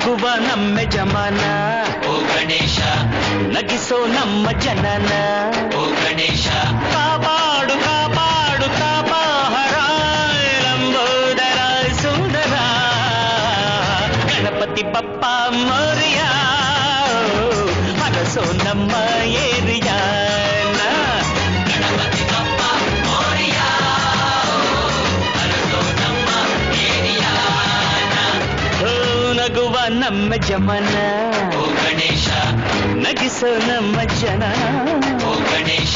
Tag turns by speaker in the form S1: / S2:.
S1: ನಗುವ ನಮ್ಮ ಜಮಾನ
S2: ಓ ಗಣೇಶ
S1: ನಗಿಸೋ ನಮ್ಮ ಜನನ
S2: ಓ ಗಣೇಶ
S1: ಕಾಪಾಡು ಕಾಪಾಡು ತಾಪಹರ ಲಂಬೋದರ ಸುಂದರ ಗಣಪತಿ ಬಪ್ಪ ಮೋರಿಯ ಹರಸೋ ನಮ್ಮ ಏರಿಯಾನ
S2: ಗಣಪತಿ ಬಪ್ಪ ಮೋರಿಯ ಹರಸೋ ನಮ್ಮ ಏರಿಯಾನ
S1: ನಗುವ ನಮ್ಮ ಜಮನ
S2: ಓ ಗಣೇಶ
S1: ನಗಿಸೋ ನಮ್ಮ ಜನ
S2: ಓ ಗಣೇಶ